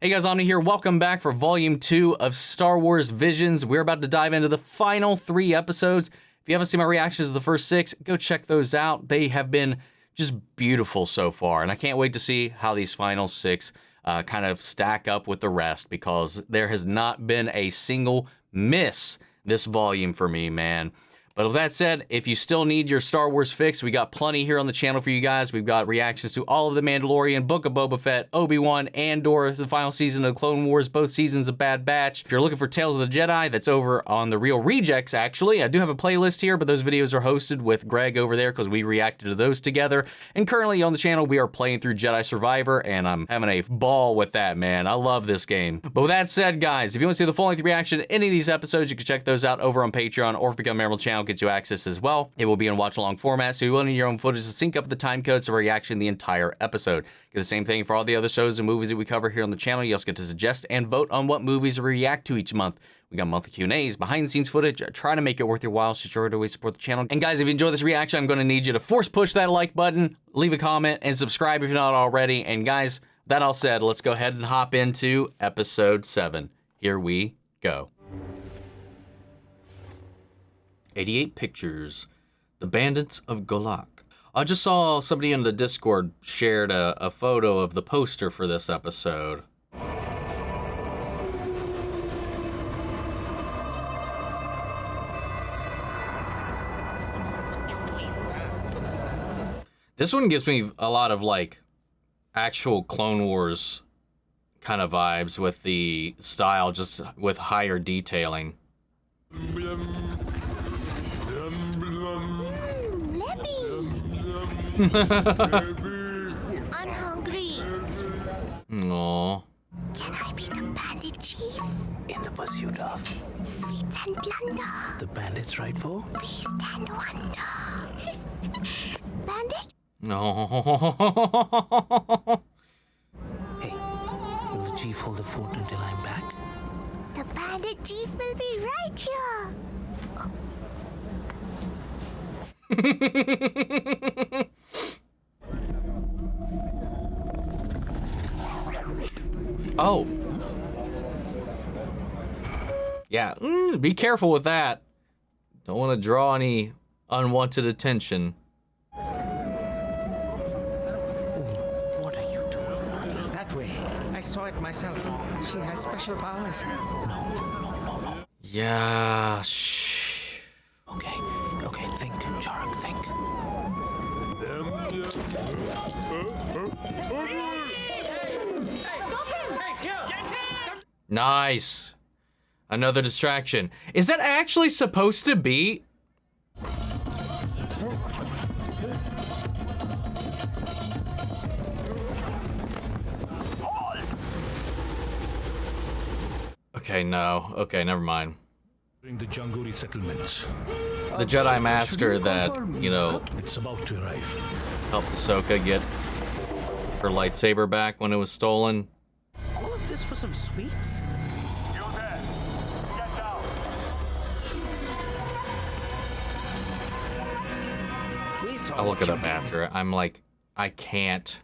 Hey guys, Omni here. Welcome back for Volume 2 of Star Wars Visions. We're about to dive into the final 3 episodes. If you haven't seen my reactions to the first 6, go check those out. They have been just beautiful so far, and I can't wait to see how these final 6 kind of stack up with the rest, because there has not been a single miss this volume for me, man. But with that said, if you still need your Star Wars fix, we got plenty here on the channel for you guys. We've got reactions to all of The Mandalorian, Book of Boba Fett, Obi-Wan, Andor, the final season of Clone Wars, both seasons of Bad Batch. If you're looking for Tales of the Jedi, that's over on The Real Rejects, actually. I do have a playlist here, but those videos are hosted with Greg over there because we reacted to those together. And currently on the channel, we are playing through Jedi Survivor, and I'm having a ball with that, man. I love this game. But with that said, guys, if you want to see the full-length reaction to any of these episodes, you can check those out over on Patreon, or if you become a member of the channel, gets you access as well. It will be in watch-along format, so you will need your own footage to sync up the time codes of reaction the entire episode. Get the same thing for all the other shows and movies that we cover here on the channel. You also get to suggest and vote on what movies we react to each month. We got monthly Q&As, behind-the-scenes footage, try to make it worth your while, so sure to always support the channel. And guys, if you enjoy this reaction, I'm going to need you to force push that like button, leave a comment, and subscribe if you're not already. And guys, that all said, let's go ahead and hop into episode 7. Here we go. 88 pictures. The Bandits of Golak. I just saw somebody in the Discord shared a photo of the poster for this episode. This one gives me a lot of like actual Clone Wars kind of vibes with the style, just with higher detailing. I'm hungry. Aww. Can I be the bandit chief? In the pursuit of Sweets and plunder. the bandits' right for Feast and wonder. Bandit? No. Hey, will the chief hold the fort until I'm back? The bandit chief will be right here. Oh. Yeah, be careful with that. Don't want to draw any unwanted attention. What are you doing? That way. I saw it myself. She has special powers. No. Yeah, shh. Okay, think, Chark, think. Nice. Another distraction. Is that actually supposed to be? Okay, no. Okay, never mind. The Janguri settlements. The Jedi Master that, you know, It's about to arrive. helped Ahsoka get her lightsaber back when it was stolen. All of this for some sweets? You there. Get down. We saw I'll look what it you up did. after. I'm like, I can't.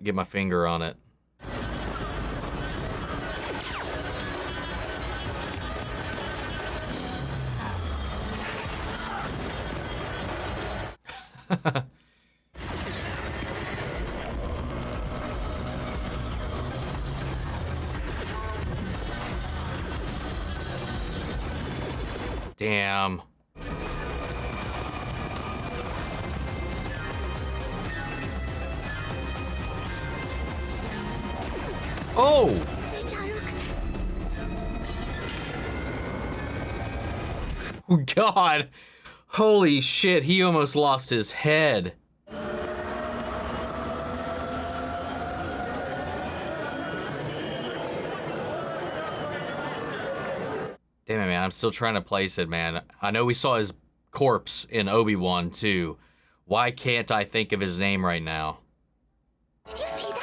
Get my finger on it. Damn. Oh! Oh, God. Holy shit, he almost lost his head. Damn it, man. I'm still trying to place it, man. I know we saw his corpse in Obi-Wan, too. Why can't I think of his name right now? Did you see that?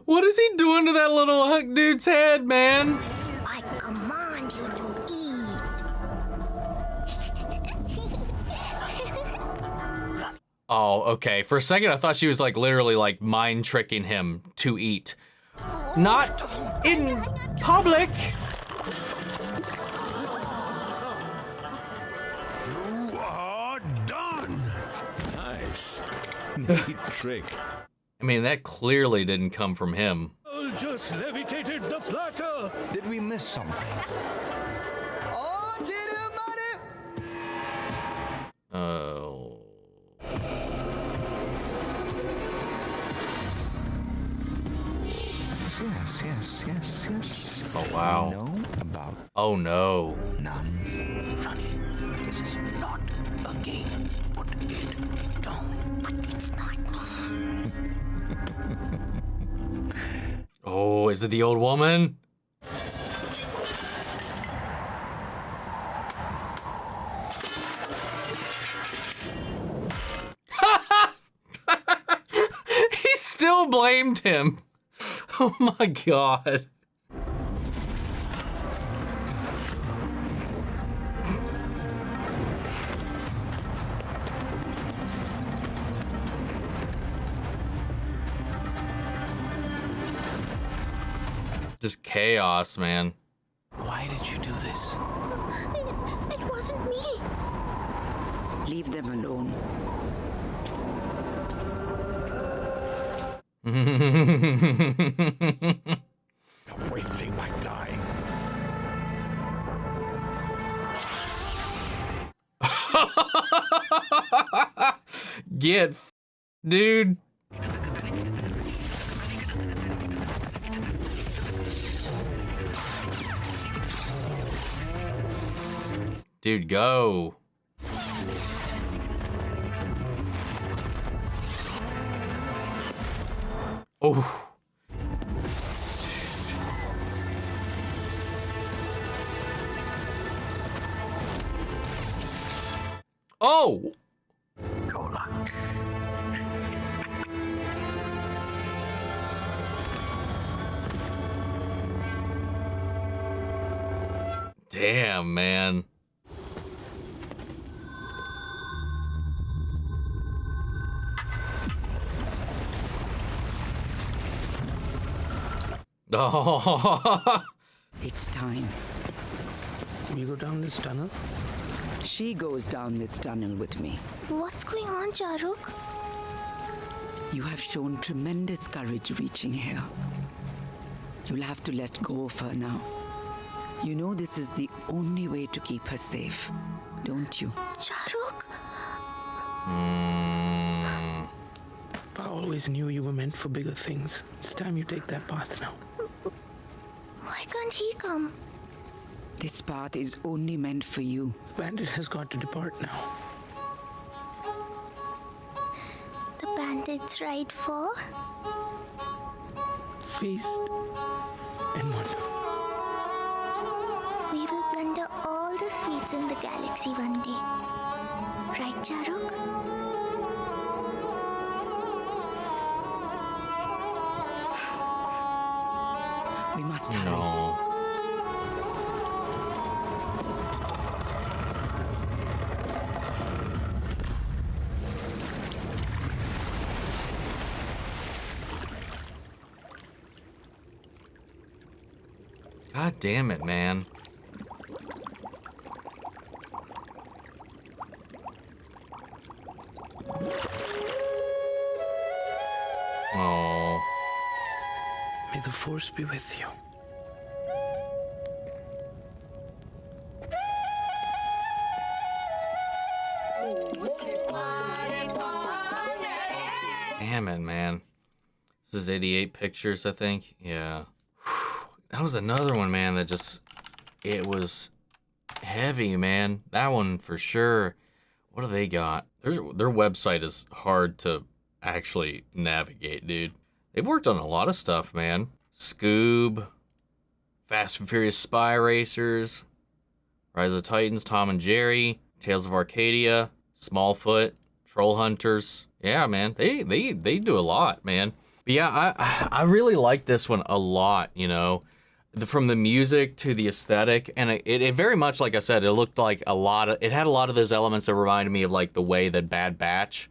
What is he doing to that little dude's head, man? command you to eat. Oh, okay. For a second, I thought she was like literally like mind tricking him to eat. Not in public. You are done. Nice. Neat trick. I mean, that clearly didn't come from him. Just levitated the platter. Did we miss something? Oh. Yes. Oh, wow. No, about Oh, no. none. Ronnie, this is not a game. Put it down. But it's not me. Oh, is it the old woman? He still blamed him. Oh my God. Just chaos, man. Why did you do this? It wasn't me. Leave them alone. I'm wasting my time. Get dude. Dude, go. Oh. Oh. Golak. Damn, man. Oh. It's time. We go down this tunnel? She goes down this tunnel with me. What's going on, Charuk? You have shown tremendous courage reaching here. You'll have to let go of her now. You know this is the only way to keep her safe, don't you? Charuk? I always knew you were meant for bigger things. It's time you take that path now. Why can't he come? This path is only meant for you. Bandit has got to depart now. The bandits ride for? Feast and wonder. We will plunder all the sweets in the galaxy one day. Right, Charuk? We must hurry. No. God damn it, man. Oh. May the Force be with you. Damn it, man. This is 88 pictures, I think. Yeah. Whew. That was another one, man, that just... It was heavy, man. That one for sure. What do they got? Their website is hard to actually navigate, dude. They've worked on a lot of stuff, man. Scoob, Fast and Furious Spy Racers, Rise of the Titans, Tom and Jerry, Tales of Arcadia, Smallfoot, Troll Hunters. Yeah, man, they do a lot, man. But yeah, I really like this one a lot, you know. from the music to the aesthetic, and it very much, like I said, it looked like it had a lot of those elements that reminded me of like the way that Bad Batch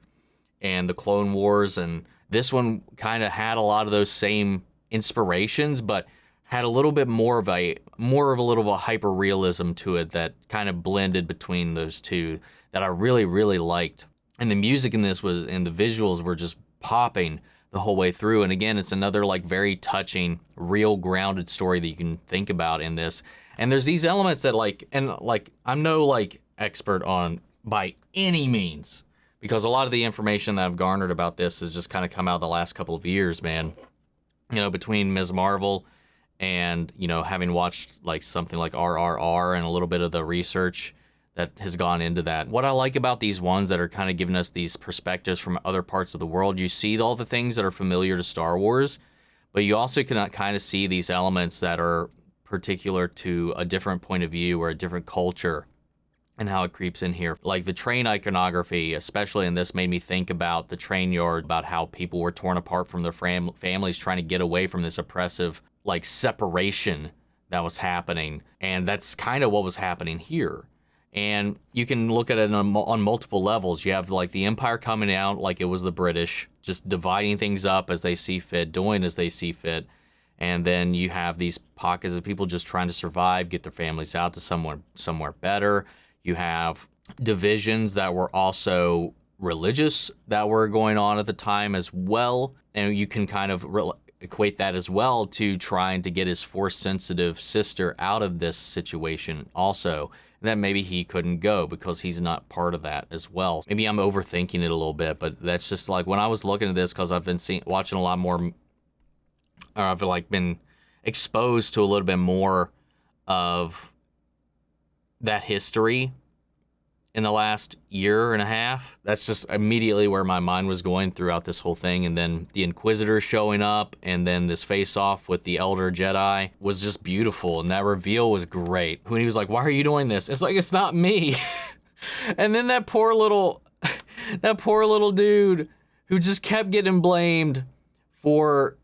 and the Clone Wars, and this one kind of had a lot of those same inspirations, but had a little bit more of a hyper realism to it that kind of blended between those two that I really, really liked. And the music in this and the visuals were just popping the whole way through. And again, it's another like very touching, real grounded story that you can think about in this. And there's these elements that I'm no like expert on by any means, because a lot of the information that I've garnered about this has just kind of come out the last couple of years, man. You know, between Ms. Marvel and, you know, having watched like something like RRR and a little bit of the research that has gone into that. What I like about these ones that are kind of giving us these perspectives from other parts of the world, you see all the things that are familiar to Star Wars, but you also can kind of see these elements that are particular to a different point of view or a different culture and how it creeps in here. Like the train iconography, especially in this, made me think about the train yard, about how people were torn apart from their families trying to get away from this oppressive like separation that was happening. And that's kind of what was happening here. And you can look at it on multiple levels. You have like the Empire coming out like it was the British, just dividing things up as they see fit, doing as they see fit. And then you have these pockets of people just trying to survive, get their families out to somewhere better. You have divisions that were also religious that were going on at the time as well. And you can kind of equate that as well to trying to get his Force-sensitive sister out of this situation also. And that maybe he couldn't go because he's not part of that as well. Maybe I'm overthinking it a little bit, but that's just like when I was looking at this, because I've been watching a lot more, or I've like been exposed to a little bit more of that history in the last year and a half. That's just immediately where my mind was going throughout this whole thing. And then the Inquisitor showing up, and then this face-off with the Elder Jedi was just beautiful. And that reveal was great. When he was like, "Why are you doing this?" It's like, it's not me. And then that poor little dude who just kept getting blamed for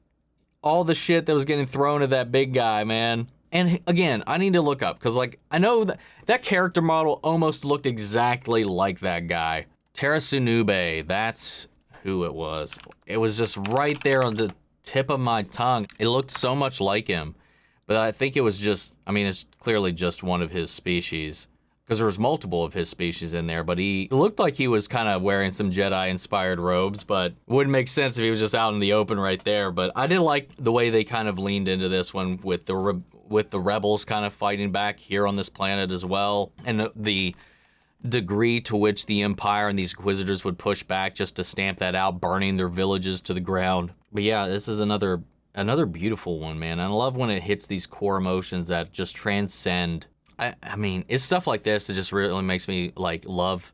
all the shit that was getting thrown at that big guy, man. And again, I need to look up, because like I know that character model almost looked exactly like that guy. Terasunube, that's who it was. It was just right there on the tip of my tongue. It looked so much like him. But I think it was just, I mean, it's clearly just one of his species, because there was multiple of his species in there, but it looked like he was kind of wearing some Jedi-inspired robes, but it wouldn't make sense if he was just out in the open right there. But I did like the way they kind of leaned into this one with the rebels kind of fighting back here on this planet as well, and the degree to which the Empire and these Inquisitors would push back just to stamp that out, burning their villages to the ground. But yeah, this is another beautiful one, man. And I love when it hits these core emotions that just transcend. I mean, it's stuff like this that just really makes me like love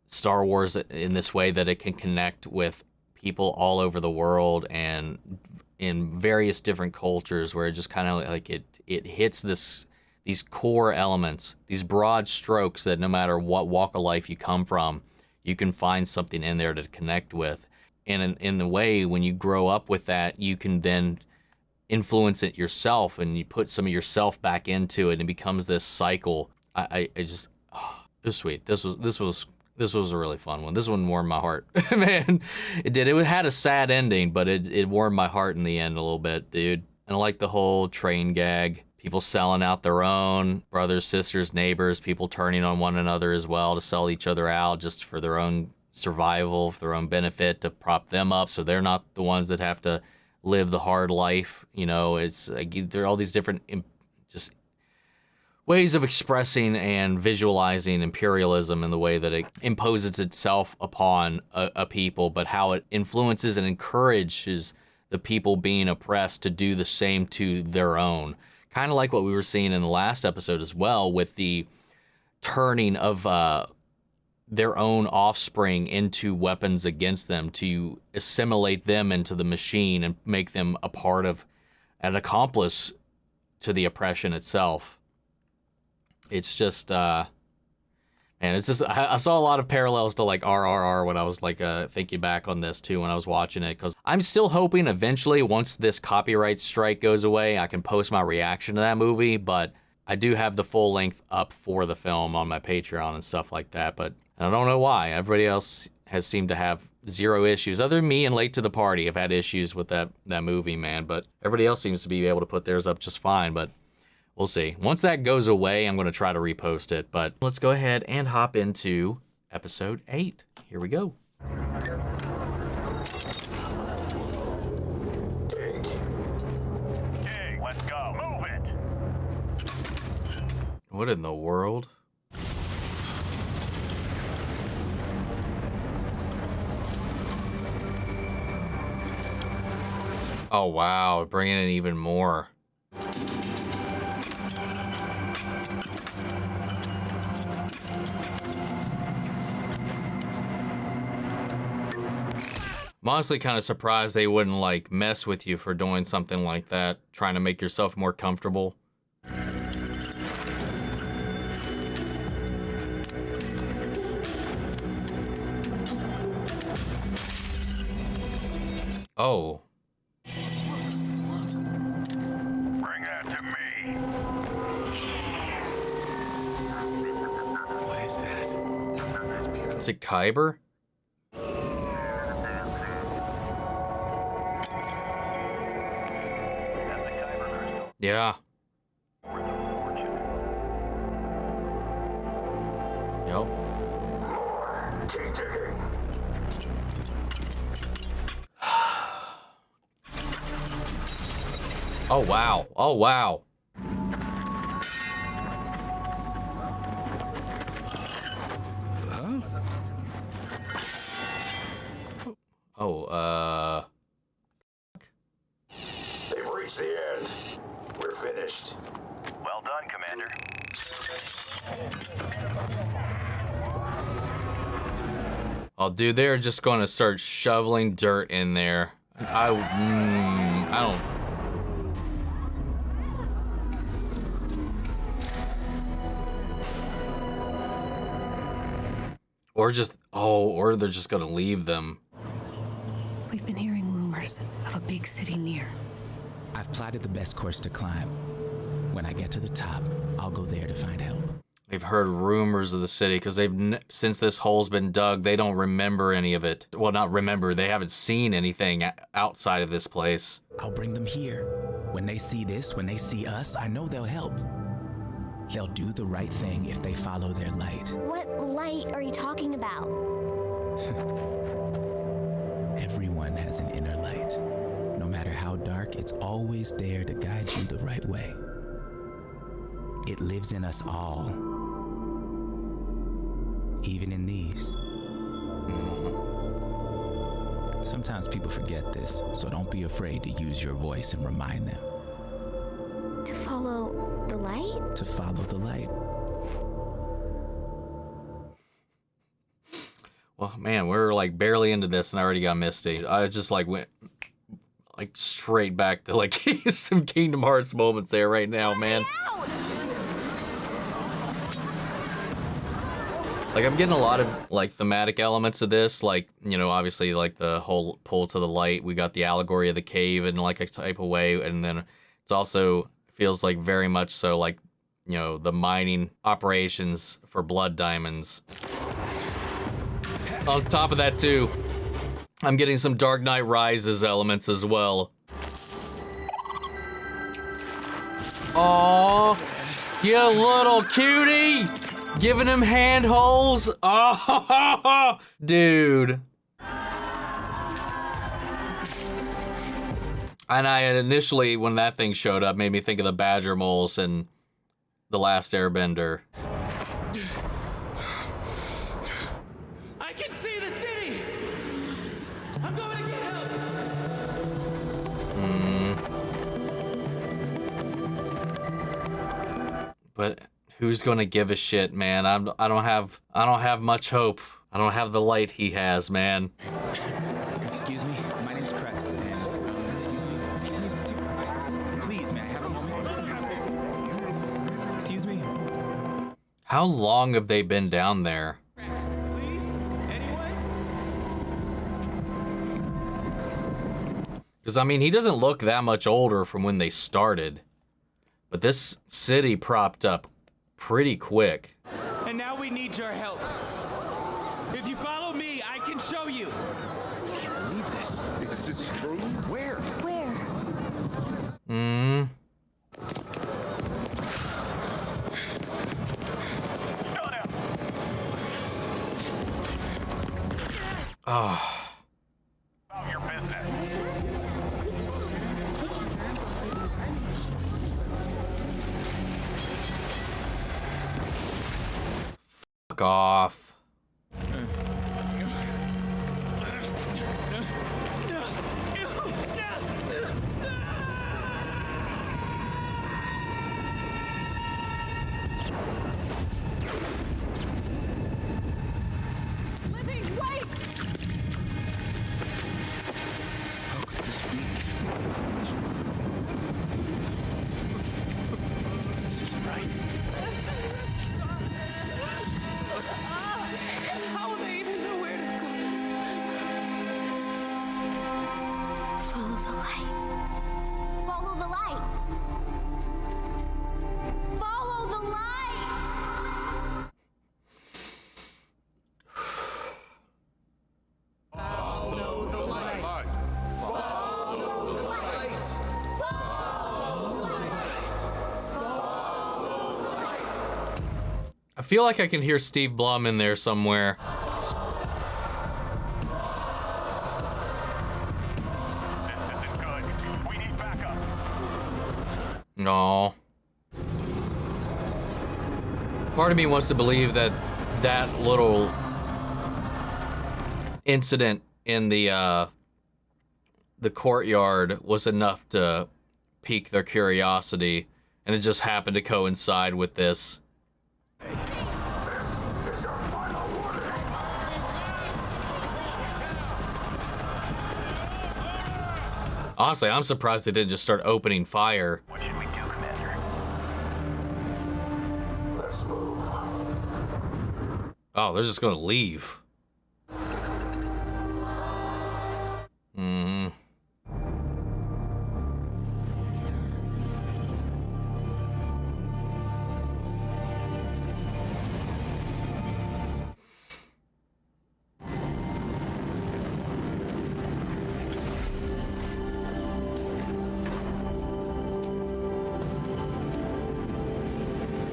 Star Wars in this way, that it can connect with people all over the world and in various different cultures, where it just kind of like it hits these core elements, these broad strokes that no matter what walk of life you come from, you can find something in there to connect with. And in the way, when you grow up with that, you can then influence it yourself, and you put some of yourself back into it, and it becomes this cycle. It was sweet. This was a really fun one. This one warmed my heart. Man, it did. It had a sad ending, but it warmed my heart in the end a little bit, dude. And I like the whole train gag. People selling out their own brothers, sisters, neighbors, people turning on one another as well to sell each other out just for their own survival, for their own benefit, to prop them up so they're not the ones that have to live the hard life. You know, it's like, there are all these different just ways of expressing and visualizing imperialism in the way that it imposes itself upon a people, but how it influences and encourages the people being oppressed to do the same to their own. Kind of like what we were seeing in the last episode as well, with the turning of their own offspring into weapons against them, to assimilate them into the machine and make them a part of, an accomplice to the oppression itself. It's just, And it's just, I saw a lot of parallels to like RRR when I was like thinking back on this too when I was watching it, because I'm still hoping eventually once this copyright strike goes away, I can post my reaction to that movie. But I do have the full length up for the film on my Patreon and stuff like that. But I don't know why. Everybody else has seemed to have zero issues. Other than me and Late to the Party have had issues with that movie, man. But everybody else seems to be able to put theirs up just fine. But we'll see. Once that goes away, I'm going to try to repost it. But let's go ahead and hop into episode 8. Here we go. King, let's go. Move it. What in the world? Oh, wow. Bringing in even more. I'm honestly kind of surprised they wouldn't like mess with you for doing something like that, trying to make yourself more comfortable. Oh. Bring that to me. What is that? Is it kyber? Yeah. Yep. Keep digging. Oh, wow. Oh, wow. Huh? Oh, They've reached the end. We're finished. Well done, Commander. oh, dude, they're just going to start shoveling dirt in there. I don't. Or they're just gonna leave them. We've been hearing rumors of a big city near. I've plotted the best course to climb. When I get to the top, I'll go there to find help. They've heard rumors of the city because since this hole's been dug, they don't remember any of it. Well, not remember, they haven't seen anything outside of this place. I'll bring them here. When they see this, when they see us, I know they'll help. They'll do the right thing if they follow their light. What light are you talking about? Everyone has an inner light. No matter how dark, it's always there to guide you the right way. It lives in us all. Even in these. Sometimes people forget this, so don't be afraid to use your voice and remind them. To follow the light? To follow the light. Well, man, we're like barely into this and I already got misty. I just like went like straight back to like some Kingdom Hearts moments there right now, man. Like I'm getting a lot of like thematic elements of this, like, you know, obviously like the whole pull to the light. We got the allegory of the cave in like a type of way, and then it's also feels like very much so like, you know, the mining operations for blood diamonds. On top of that too, I'm getting some Dark Knight Rises elements as well. Aww, you little cutie! Giving him handholds. Oh, dude. And I initially, when that thing showed up, made me think of the badger moles in The Last Airbender. I can see the city! I'm going to get help! But who's gonna give a shit, man? I don't have much hope. I don't have the light he has, man. Excuse me, my name's Krex, and excuse me. Please, may I have a moment? Excuse me. How long have they been down there? Please? Anyone? Because, I mean, he doesn't look that much older from when they started. But this city propped up pretty quick. And now we need your help. If you follow me, I can show you. I can't believe this. Is this true? Where? Where? Oh. About your business. Fuck off. How could this be? This isn't right. How will they even know where to go? Follow the light. Follow the light. Follow the light. I feel like I can hear Steve Blum in there somewhere. This isn't good. We need backup. No. Part of me wants to believe that that little incident in the courtyard was enough to pique their curiosity, and it just happened to coincide with this. This is your final warning. Honestly, I'm surprised they didn't just start opening fire. What should we do, Commander? Let's move. Oh, they're just gonna leave. Mm-hmm.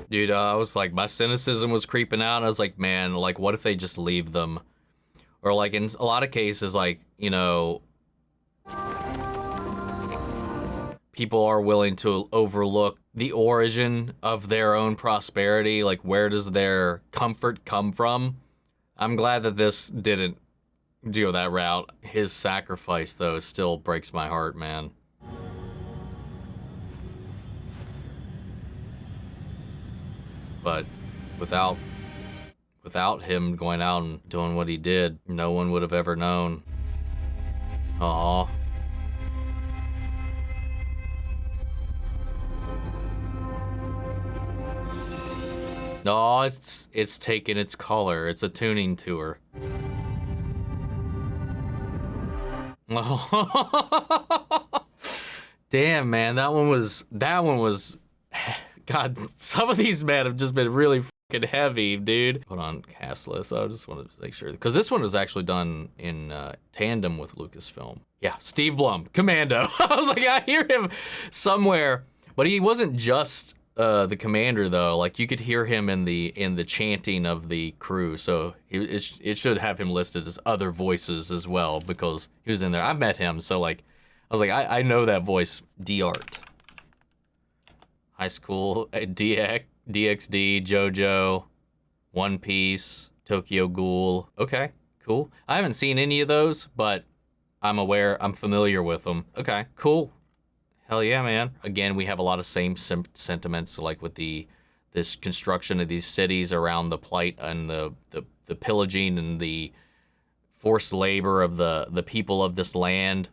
Dude, I was like, my cynicism was creeping out. I was like, man, like, what if they just leave them? Or like in a lot of cases, like, you know, people are willing to overlook the origin of their own prosperity. Like, where does their comfort come from? I'm glad that this didn't go that route. His sacrifice, though, still breaks my heart, man. But without him going out and doing what he did, no one would have ever known. Aww. No, it's taking its color. It's a tuning tour. Oh. Damn, man, that one was God, some of these, man, have just been really fucking heavy, dude. Hold on, cast list. I just wanted to make sure. Because this one was actually done in tandem with Lucasfilm. Yeah, Steve Blum, Commando. I was like, I hear him somewhere. But he wasn't just the commander, though. Like, you could hear him in the chanting of the crew. So it should have him listed as other voices as well, because he was in there. I've met him, so like, I was like, I know that voice. D-Art. High School, DXD, JoJo, One Piece, Tokyo Ghoul. Okay, cool. I haven't seen any of those, but I'm familiar with them. Okay, cool. Hell yeah, man. Again, we have a lot of same sentiments, like with this construction of these cities around the plight and the pillaging and the forced labor of the people of this land.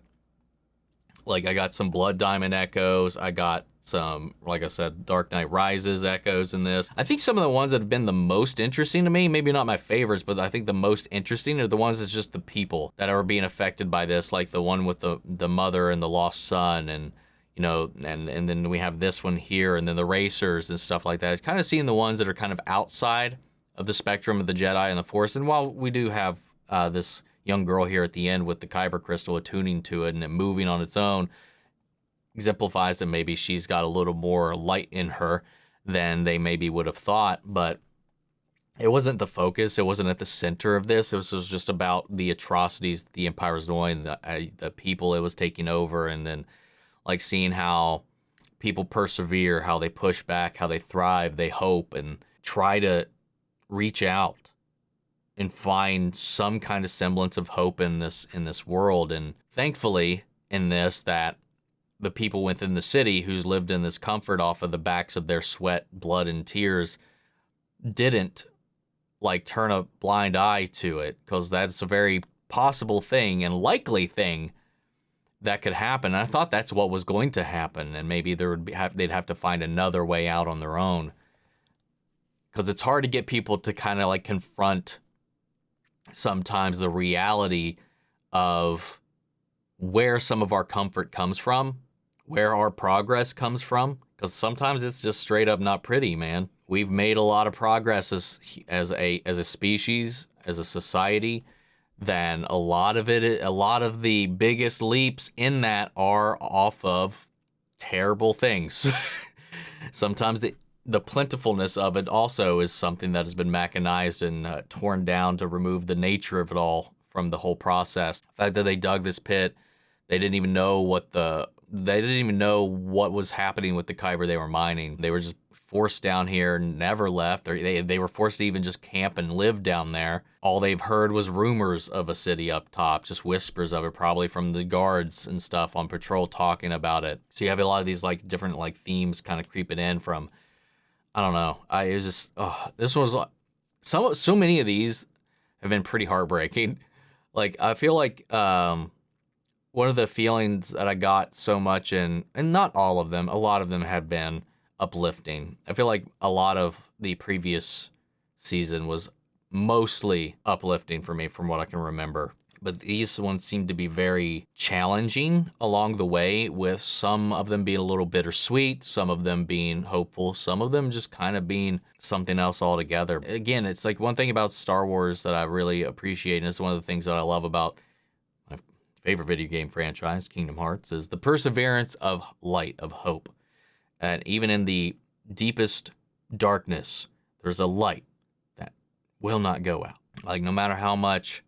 Like, I got some Blood Diamond echoes. I got some, like I said, Dark Knight Rises echoes in this. I think some of the ones that have been the most interesting to me, maybe not my favorites, but I think the most interesting are the ones that's just the people that are being affected by this, like the one with the mother and the lost son, and you know, and then we have this one here, and then the racers and stuff like that. It's kind of seeing the ones that are kind of outside of the spectrum of the Jedi and the Force. And while we do have this young girl here at the end with the kyber crystal attuning to it and it moving on its own, exemplifies that maybe she's got a little more light in her than they maybe would have thought, but it wasn't the focus. It wasn't at the center of this. This was just about the atrocities the Empire was doing, the people it was taking over, and then like seeing how people persevere, how they push back, how they thrive, they hope, and try to reach out and find some kind of semblance of hope in this world. And thankfully in this, that the people within the city who's lived in this comfort off of the backs of their sweat, blood, and tears didn't like turn a blind eye to it, because that's a very possible thing and likely thing that could happen. And I thought that's what was going to happen, and maybe they'd have to find another way out on their own, because it's hard to get people to kind of like confront sometimes the reality of where some of our comfort comes from, where our progress comes from, because sometimes it's just straight up not pretty, man. We've made a lot of progress as a species, as a society. Then a lot of the biggest leaps in that are off of terrible things. Sometimes the plentifulness of it also is something that has been mechanized and torn down to remove the nature of it all from the whole process. The fact that they dug this pit, they didn't even know what was happening with the kyber they were mining. They were just forced down here, never left. They were forced to even just camp and live down there. All they've heard was rumors of a city up top, just whispers of it, probably from the guards and stuff on patrol talking about it. So you have a lot of these like different like themes kind of creeping in from, I don't know. This was so many of these have been pretty heartbreaking. Like I feel like one of the feelings that I got so much and not all of them, a lot of them have been uplifting. I feel like a lot of the previous season was mostly uplifting for me from what I can remember. But these ones seem to be very challenging along the way, with some of them being a little bittersweet, some of them being hopeful, some of them just kind of being something else altogether. Again, it's like one thing about Star Wars that I really appreciate, and it's one of the things that I love about my favorite video game franchise, Kingdom Hearts, is the perseverance of light, of hope. And even in the deepest darkness, there's a light that will not go out. Like no matter how much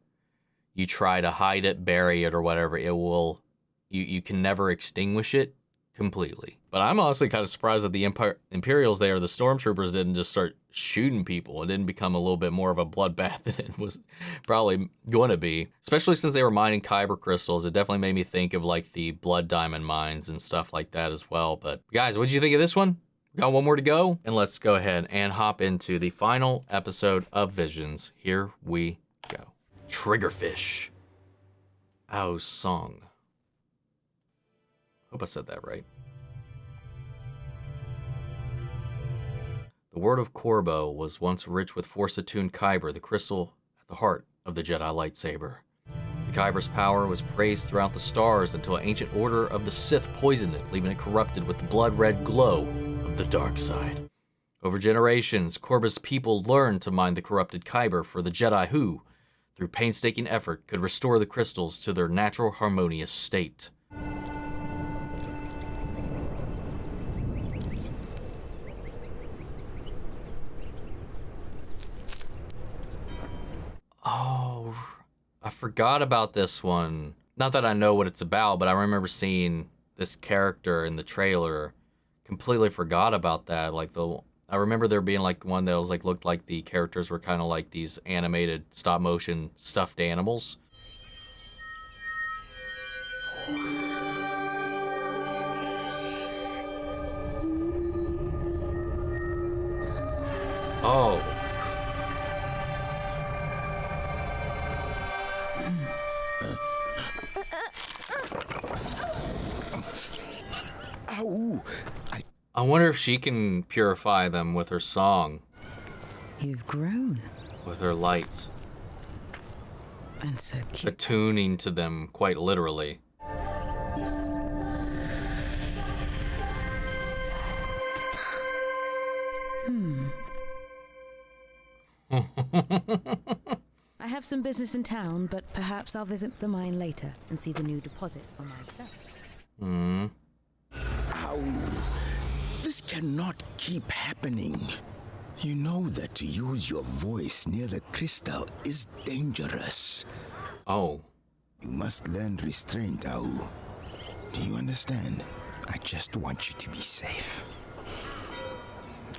you try to hide it, bury it, or whatever, it will. You can never extinguish it completely. But I'm honestly kind of surprised that the Imperials there, the stormtroopers, didn't just start shooting people. It didn't become a little bit more of a bloodbath than it was probably going to be. Especially since they were mining kyber crystals. It definitely made me think of like the blood diamond mines and stuff like that as well. But guys, what did you think of this one? We got one more to go. And let's go ahead and hop into the final episode of Visions. Here we go. Triggerfish. Ao Song. Hope I said that right. The word of Corbo was once rich with force-attuned kyber, the crystal at the heart of the Jedi lightsaber. The kyber's power was praised throughout the stars until an ancient order of the Sith poisoned it, leaving it corrupted with the blood-red glow of the dark side. Over generations, Corbo's people learned to mine the corrupted kyber for the Jedi who, through painstaking effort, could restore the crystals to their natural harmonious state. Oh, I forgot about this one. Not that I know what it's about, but I remember seeing this character in the trailer. Completely forgot about that. I remember there being like one that was like looked like the characters were kind of like these animated stop motion stuffed animals. Oh. Ow! I I wonder if she can purify them with her song, You've grown. with her light, And so cute. attuning to them quite literally. I have some business in town, but perhaps I'll visit the mine later and see the new deposit for myself. Ow. This cannot keep happening. You know that to use your voice near the crystal is dangerous. Oh. You must learn restraint, Au. Do you understand? I just want you to be safe.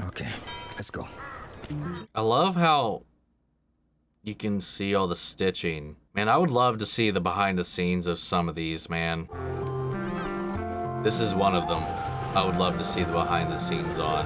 Okay, let's go. I love how you can see all the stitching. Man, I would love to see the behind the scenes of some of these, man. This is one of them. I would love to see the behind the scenes on.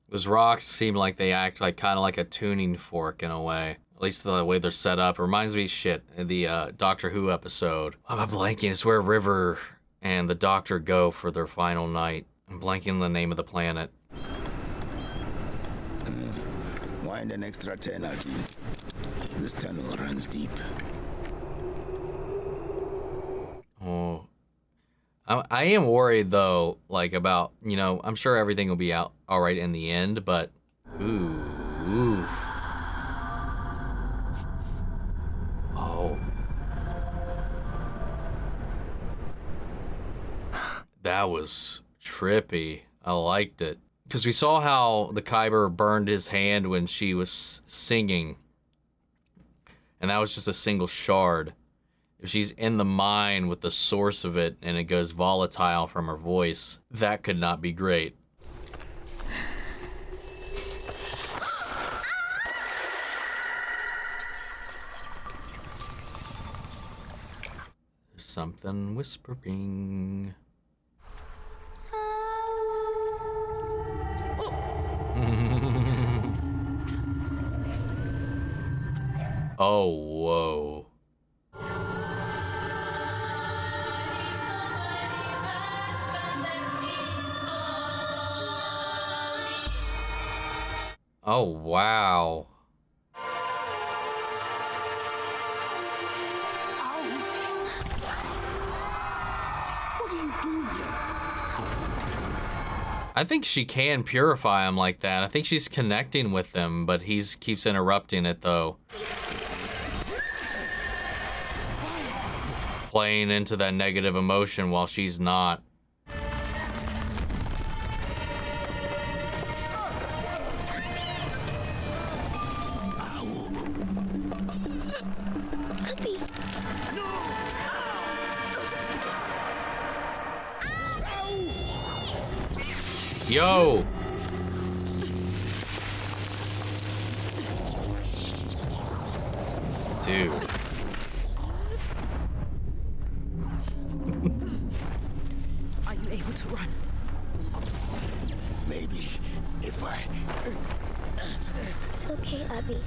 Those rocks seem like they act like kind of like a tuning fork in a way. At least the way they're set up. It reminds me of the Doctor Who episode. I'm blanking. It's where River and the Doctor go for their final night. I'm blanking on the name of the planet. Wind an extra 10 out. This tunnel runs deep. Oh. I am worried though, like about, you know, I'm sure everything will be out all right in the end, but oof. Oh. That was trippy. I liked it. Because we saw how the kyber burned his hand when she was singing. And that was just a single shard. If she's in the mine with the source of it and it goes volatile from her voice, that could not be great. There's something whispering. Oh, whoa. Oh, wow. What are you doing here? I think she can purify him like that. I think she's connecting with them, but he keeps interrupting it, though. Playing into that negative emotion while she's not. Abby. Yo! Dude. Are you able to run? Maybe if I... It's okay, Abby.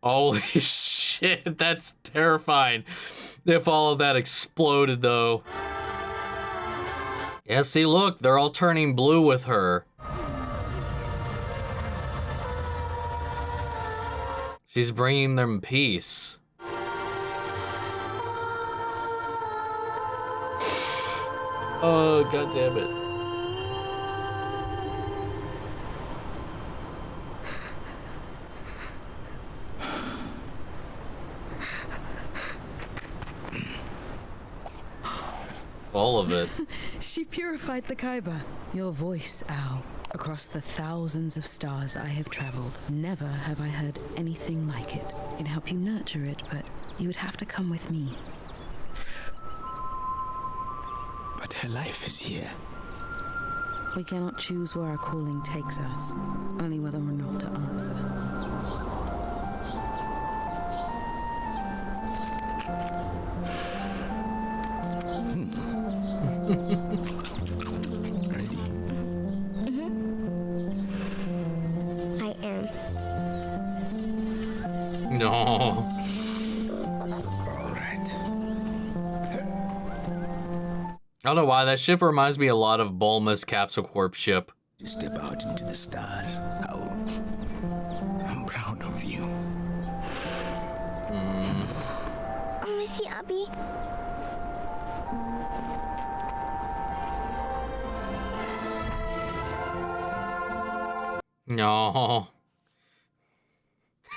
Holy shit, that's terrifying. If all of that exploded, though. Yeah, see, look, they're all turning blue with her. She's bringing them peace. Oh, god damn it. All of it. She purified the kyber. Your voice, Al. Across the thousands of stars I have traveled, never have I heard anything like it. I can help you nurture it, but you would have to come with me. But her life is here. We cannot choose where our calling takes us, only whether or not to answer. Ready? I am. No. All right. I don't know why, that ship reminds me a lot of Bulma's Capsule Corp ship. To step out into the stars. Oh, I'm proud of you. I miss you, Abby. No.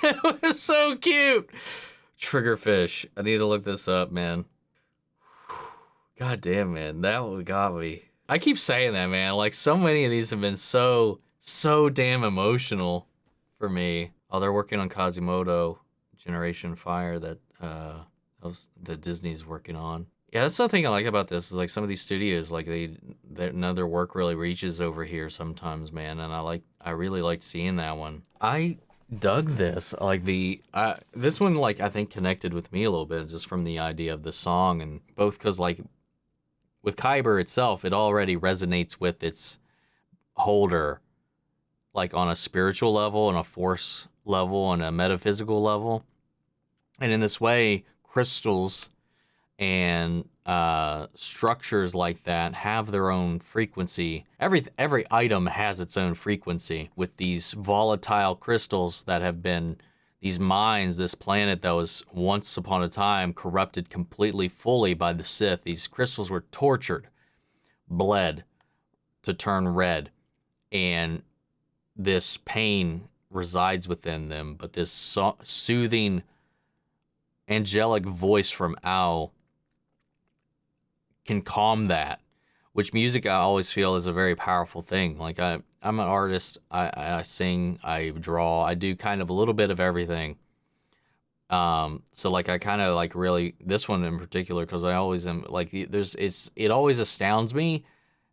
It was so cute. Triggerfish. I need to look this up, man. God damn, man. That one got me. I keep saying that, man. Like, so many of these have been so damn emotional for me. Oh, they're working on Quasimodo Generation Fire that Disney's working on. Yeah, that's the thing I like about this is like some of these studios, like none of their work really reaches over here sometimes, man. And I really liked seeing that one. I dug this. Like this one, like I think connected with me a little bit just from the idea of the song, and both because like with Kyber itself, it already resonates with its holder, like on a spiritual level, on a force level, on a metaphysical level. And in this way, crystals and structures like that have their own frequency. Every item has its own frequency. With these volatile crystals that have been these mines, this planet that was once upon a time corrupted completely, fully by the Sith. These crystals were tortured, bled to turn red, and this pain resides within them. But this soothing, angelic voice from Ao can calm that, which music I always feel is a very powerful thing. Like I'm an artist, I sing, I draw, I do kind of a little bit of everything. So like I kind of like really this one in particular, because I always am like it always astounds me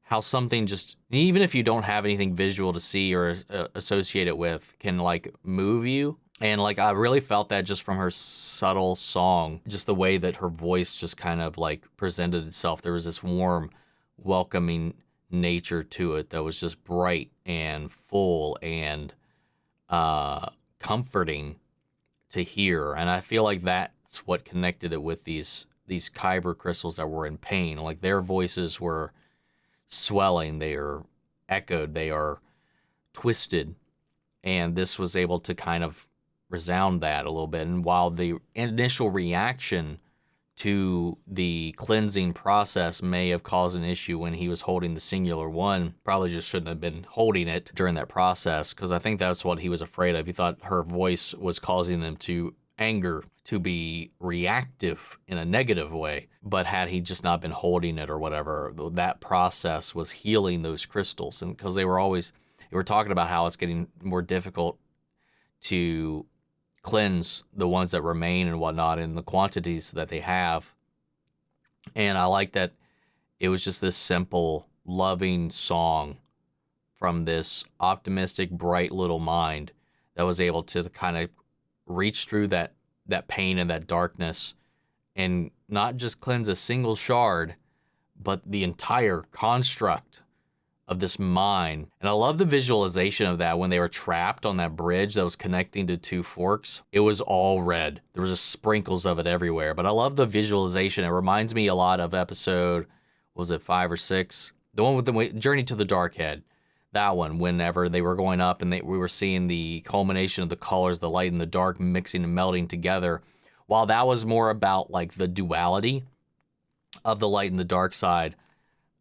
how something just, even if you don't have anything visual to see or associate it with, can like move you. And like I really felt that just from her subtle song, just the way that her voice just kind of like presented itself. There was this warm, welcoming nature to it that was just bright and full and comforting to hear. And I feel like that's what connected it with these kyber crystals that were in pain. Like their voices were swelling, they are echoed, they are twisted, and this was able to kind of resound that a little bit. And while the initial reaction to the cleansing process may have caused an issue when he was holding the singular one, probably just shouldn't have been holding it during that process, because I think that's what he was afraid of. He thought her voice was causing them to anger, to be reactive in a negative way. But had he just not been holding it or whatever, that process was healing those crystals. And because they were talking about how it's getting more difficult to cleanse the ones that remain and whatnot in the quantities that they have. And I like that it was just this simple, loving song from this optimistic, bright little mind that was able to kind of reach through that pain and that darkness and not just cleanse a single shard, but the entire construct of this mine. And I love the visualization of that when they were trapped on that bridge that was connecting to two forks. It was all red. There was just sprinkles of it everywhere. But I love the visualization. It reminds me a lot of episode, was it 5 or 6? The one with the Journey to the Dark Head. That one, whenever they were going up and we were seeing the culmination of the colors, the light and the dark mixing and melding together. While that was more about like the duality of the light and the dark side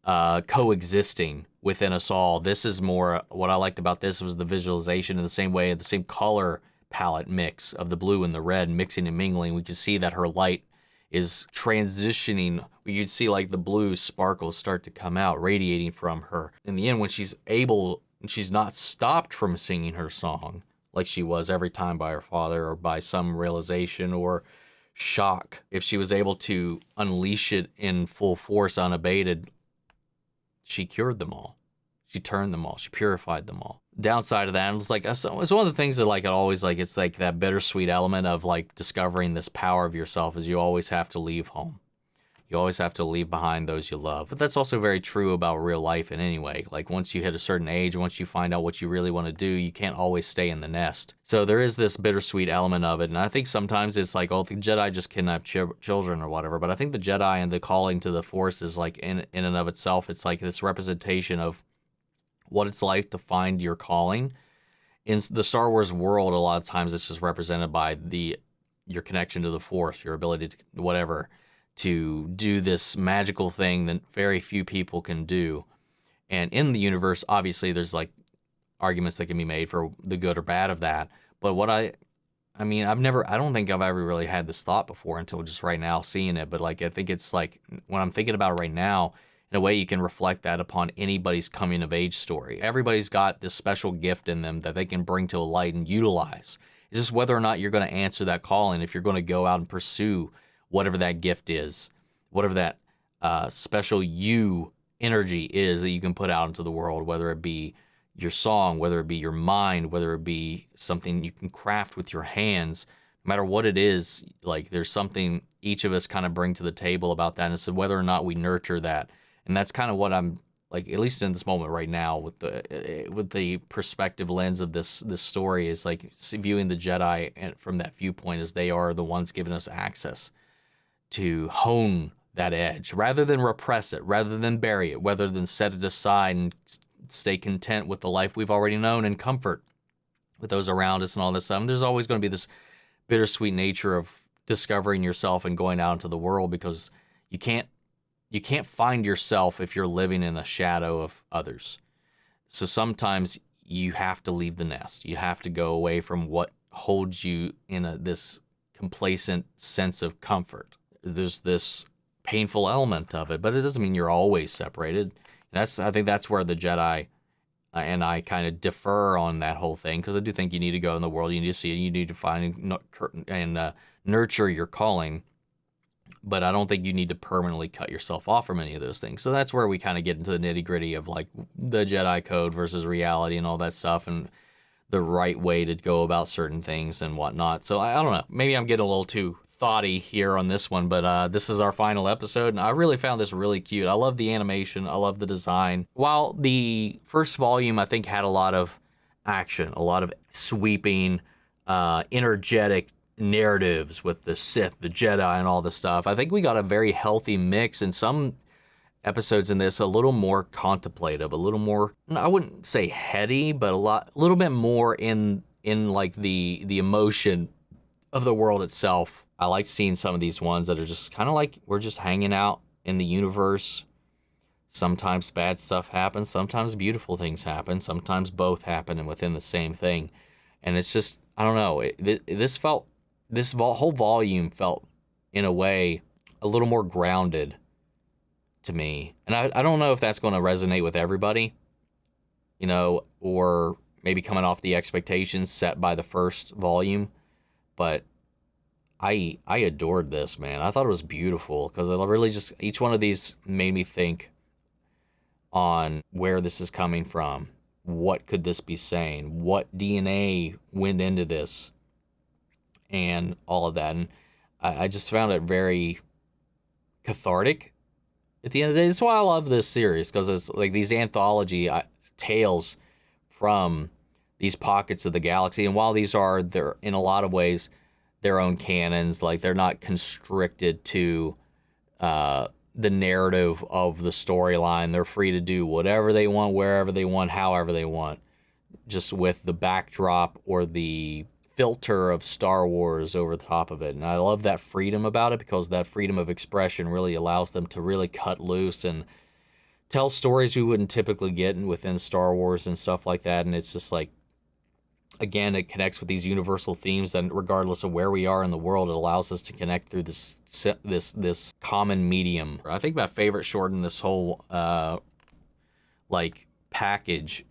coexisting within us all, this is more, what I liked about this was the visualization in the same way, the same color palette mix of the blue and the red mixing and mingling. We could see that her light is transitioning. You could see like the blue sparkles start to come out, radiating from her. In the end, when she's able and she's not stopped from singing her song like she was every time by her father or by some realization or shock. If she was able to unleash it in full force, unabated, she cured them all. She turned them all. She purified them all. Downside of that, it's like, it's one of the things that like, it always like, it's like that bittersweet element of like discovering this power of yourself is you always have to leave home. You always have to leave behind those you love. But that's also very true about real life in any way. Like once you hit a certain age, once you find out what you really want to do, you can't always stay in the nest. So there is this bittersweet element of it. And I think sometimes it's like, oh, the Jedi just kidnap children or whatever. But I think the Jedi and the calling to the Force is like in and of itself, it's like this representation of what it's like to find your calling. In the Star Wars world, a lot of times it's just represented by your connection to the Force, your ability to whatever, to do this magical thing that very few people can do. And in the universe, obviously, there's like arguments that can be made for the good or bad of that. But what I don't think I've ever really had this thought before until just right now seeing it. But like, I think it's like when I'm thinking about it right now, in a way you can reflect that upon anybody's coming of age story. Everybody's got this special gift in them that they can bring to a light and utilize. It's just whether or not you're going to answer that calling, if you're going to go out and pursue whatever that gift is, whatever that special you energy is that you can put out into the world, whether it be your song, whether it be your mind, whether it be something you can craft with your hands, no matter what it is, like there's something each of us kind of bring to the table about that, and it's whether or not we nurture that. And that's kind of what I'm like, at least in this moment right now, with the perspective lens of this story, is like viewing the Jedi from that viewpoint as they are the ones giving us access to hone that edge, rather than repress it, rather than bury it, rather than set it aside and stay content with the life we've already known and comfort with those around us and all this stuff. And there's always going to be this bittersweet nature of discovering yourself and going out into the world, because you can't find yourself if you're living in the shadow of others. So sometimes you have to leave the nest. You have to go away from what holds you in this complacent sense of comfort. There's this painful element of it, but it doesn't mean you're always separated. I think that's where the Jedi and I kind of differ on that whole thing, because I do think you need to go in the world, you need to see it, you need to find and nurture your calling, but I don't think you need to permanently cut yourself off from any of those things. So that's where we kind of get into the nitty-gritty of like the Jedi code versus reality and all that stuff, and the right way to go about certain things and whatnot. So I don't know, maybe I'm getting a little too thoughty here on this one, but this is our final episode, and I really found this really cute. I love the animation, I love the design. While the first volume, I think, had a lot of action, a lot of sweeping, energetic narratives with the Sith, the Jedi, and all this stuff, I think we got a very healthy mix, and some episodes in this a little more contemplative, a little more, I wouldn't say heady, but a little bit more in like the emotion of the world itself. I like seeing some of these ones that are just kind of like we're just hanging out in the universe. Sometimes bad stuff happens, sometimes beautiful things happen, sometimes both happen and within the same thing. And it's just, I don't know, this whole volume felt in a way a little more grounded to me. And I don't know if that's going to resonate with everybody, or maybe coming off the expectations set by the first volume, but I adored this, man. I thought it was beautiful, because it really just, each one of these made me think on where this is coming from. What could this be saying? What DNA went into this? And all of that. And I just found it very cathartic at the end of the day. That's why I love this series, because it's like these anthology tales from these pockets of the galaxy. And while they're in a lot of ways their own canons, like they're not constricted to the narrative of the storyline. They're free to do whatever they want, wherever they want, however they want, just with the backdrop or the filter of Star Wars over the top of it. And I love that freedom about it, because that freedom of expression really allows them to really cut loose and tell stories we wouldn't typically get within Star Wars and stuff like that. And it's just like, again, it connects with these universal themes, and regardless of where we are in the world, it allows us to connect through this common medium. I think my favorite short in this whole like package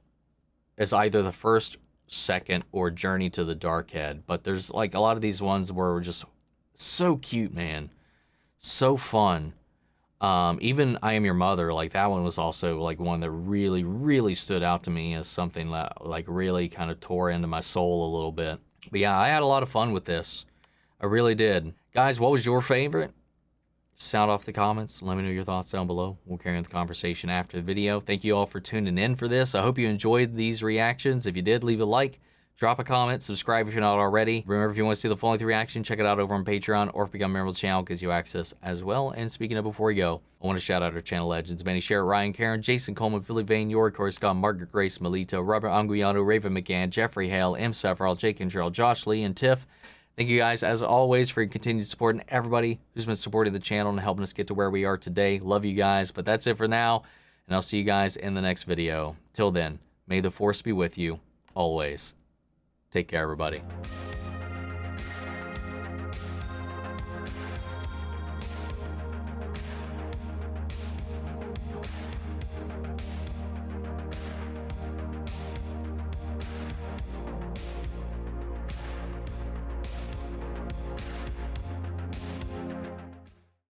as either the first, second, or Journey to the Darkhead. But there's like a lot of these ones where we're just so cute, man. So fun. Even I Am Your Mother, like that one was also like one that really, really stood out to me as something that like really kind of tore into my soul a little bit. But yeah, I had a lot of fun with this. I really did. Guys, what was your favorite? Sound off the comments. Let me know your thoughts down below. We'll carry on the conversation after the video. Thank you all for tuning in for this. I hope you enjoyed these reactions. If you did, leave a like, drop a comment, subscribe if you're not already. Remember, if you want to see the full length reaction, check it out over on Patreon, or if you become a member of the channel, gives you access as well. And speaking of before we go, I want to shout out our channel legends: Manny Sherritt, Ryan Karen, Jason Coleman, Philly Vane, Yori, Corey Scott, Margaret Grace, Melito, Robert Anguiano, Raven McGann, Jeffrey Hale, M. Sephiroth, Jake and Gerald, Josh Lee, and Tiff. Thank you guys, as always, for your continued support, and everybody who's been supporting the channel and helping us get to where we are today. Love you guys, but that's it for now, and I'll see you guys in the next video. Till then, may the Force be with you, always. Take care, everybody.